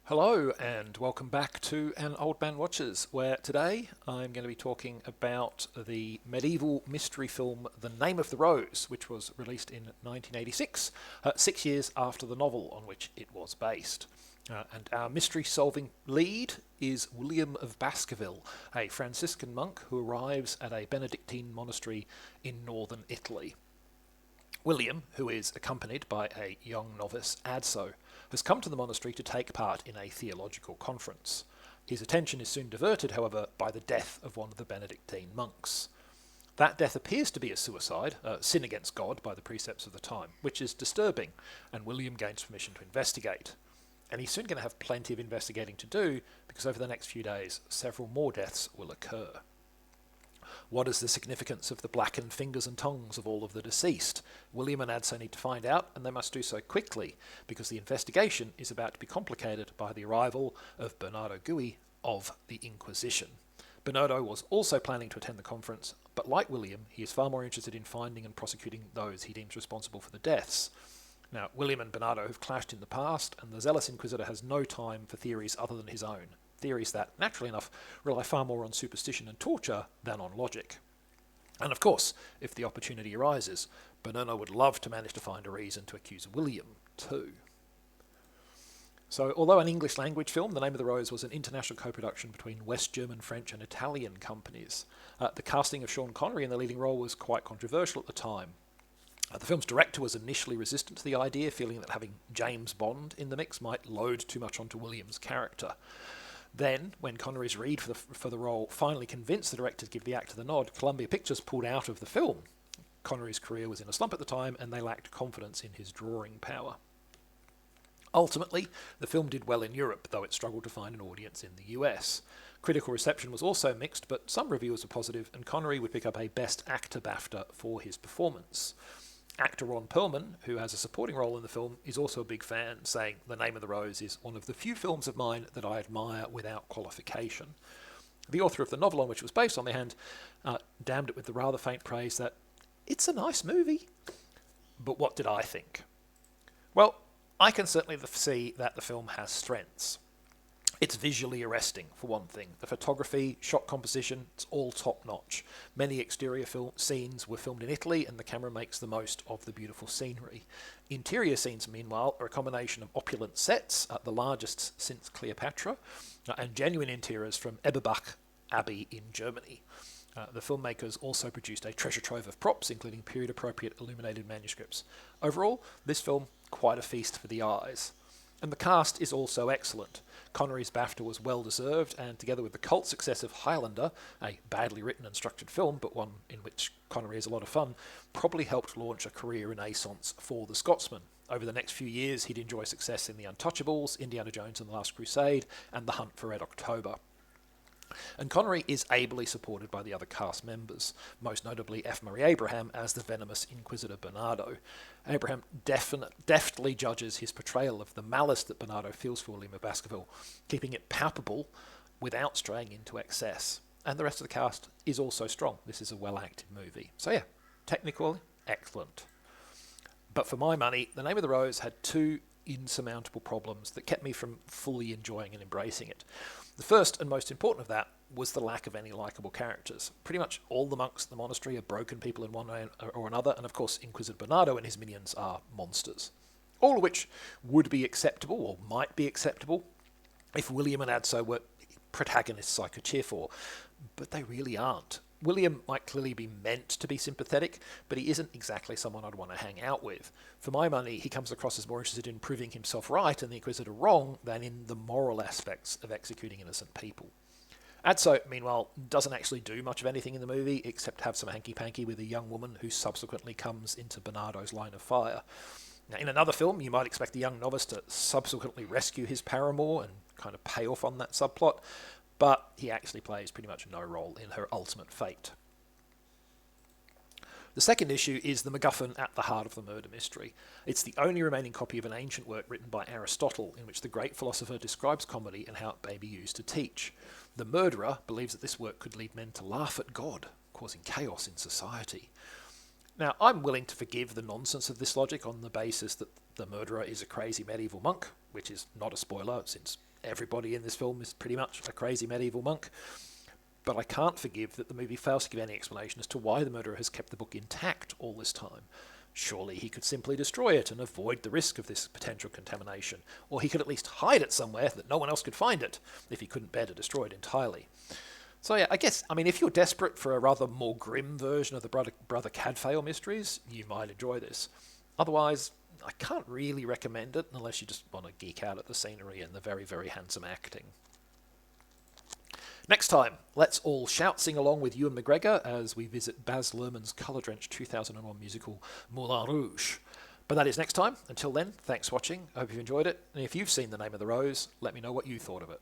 Hello and welcome back to An Old Man Watches, where today I'm going to be talking about the medieval mystery film The Name of the Rose, which was released in 1986, 6 years after the novel on which it was based. And our mystery-solving lead is William of Baskerville, a Franciscan monk who arrives at a Benedictine monastery in northern Italy. William, who is accompanied by a young novice, Adso, has come to the monastery to take part in a theological conference. His attention is soon diverted, however, by the death of one of the Benedictine monks. That death appears to be a suicide, a sin against God by the precepts of the time, which is disturbing, and William gains permission to investigate. And he's soon going to have plenty of investigating to do, because over the next few days, several more deaths will occur. What is the significance of the blackened fingers and tongues of all of the deceased? William and Adso need to find out, and they must do so quickly, because the investigation is about to be complicated by the arrival of Bernardo Gui of the Inquisition. Bernardo was also planning to attend the conference, but like William, he is far more interested in finding and prosecuting those he deems responsible for the deaths. Now, William and Bernardo have clashed in the past, and the zealous Inquisitor has no time for theories other than his own. Theories that, naturally enough, rely far more on superstition and torture than on logic. And of course, if the opportunity arises, Bernardo would love to manage to find a reason to accuse William too. So, although an English language film, The Name of the Rose was an international co-production between West German, French and Italian companies. The casting of Sean Connery in the leading role was quite controversial at the time. The film's director was initially resistant to the idea, feeling that having James Bond in the mix might load too much onto William's character. Then, when Connery's read for the role finally convinced the director to give the actor the nod, Columbia Pictures pulled out of the film. Connery's career was in a slump at the time, and they lacked confidence in his drawing power. Ultimately, the film did well in Europe, though it struggled to find an audience in the US. Critical reception was also mixed, but some reviewers were positive, and Connery would pick up a Best Actor BAFTA for his performance. Actor Ron Perlman, who has a supporting role in the film, is also a big fan, saying The Name of the Rose is one of the few films of mine that I admire without qualification. The author of the novel on which it was based, on the other hand, damned it with the rather faint praise that it's a nice movie. But what did I think? Well, I can certainly see that the film has strengths. It's visually arresting, for one thing. The photography, shot composition, it's all top-notch. Many exterior scenes were filmed in Italy, and the camera makes the most of the beautiful scenery. Interior scenes, meanwhile, are a combination of opulent sets, the largest since Cleopatra, and genuine interiors from Eberbach Abbey in Germany. The filmmakers also produced a treasure trove of props, including period-appropriate illuminated manuscripts. Overall, this film, quite a feast for the eyes. And the cast is also excellent. Connery's BAFTA was well deserved, and together with the cult success of Highlander, a badly written and structured film, but one in which Connery has a lot of fun, probably helped launch a career renaissance for the Scotsman. Over the next few years, he'd enjoy success in The Untouchables, Indiana Jones and the Last Crusade, and The Hunt for Red October. And Connery is ably supported by the other cast members, most notably F. Murray Abraham as the venomous Inquisitor Bernardo. Abraham deftly judges his portrayal of the malice that Bernardo feels for William of Baskerville, keeping it palpable without straying into excess. And the rest of the cast is also strong. This is a well-acted movie. So yeah, technically, excellent. But for my money, The Name of the Rose had two insurmountable problems that kept me from fully enjoying and embracing it. The first and most important of that was the lack of any likeable characters. Pretty much all the monks in the monastery are broken people in one way or another, and of course Inquisitor Bernardo and his minions are monsters. All of which would be acceptable, or might be acceptable, if William and Adso were protagonists I could cheer for, but they really aren't. William might clearly be meant to be sympathetic, but he isn't exactly someone I'd want to hang out with. For my money, he comes across as more interested in proving himself right and the Inquisitor wrong than in the moral aspects of executing innocent people. Adso, meanwhile, doesn't actually do much of anything in the movie except have some hanky-panky with a young woman who subsequently comes into Bernardo's line of fire. Now, in another film, you might expect the young novice to subsequently rescue his paramour and kind of pay off on that subplot, but he actually plays pretty much no role in her ultimate fate. The second issue is the MacGuffin at the heart of the murder mystery. It's the only remaining copy of an ancient work written by Aristotle in which the great philosopher describes comedy and how it may be used to teach. The murderer believes that this work could lead men to laugh at God, causing chaos in society. Now, I'm willing to forgive the nonsense of this logic on the basis that the murderer is a crazy medieval monk, which is not a spoiler since everybody in this film is pretty much a crazy medieval monk. But I can't forgive that the movie fails to give any explanation as to why the murderer has kept the book intact all this time. Surely he could simply destroy it and avoid the risk of this potential contamination, or he could at least hide it somewhere that no one else could find it, if he couldn't bear to destroy it entirely. So yeah, I guess, if you're desperate for a rather more grim version of the Brother Cadfael mysteries, you might enjoy this. Otherwise, I can't really recommend it unless you just want to geek out at the scenery and the very, very handsome acting. Next time, let's all shout, sing along with Ewan McGregor as we visit Baz Luhrmann's colour-drenched 2001 musical Moulin Rouge. But that is next time. Until then, thanks for watching. I hope you've enjoyed it. And if you've seen The Name of the Rose, let me know what you thought of it.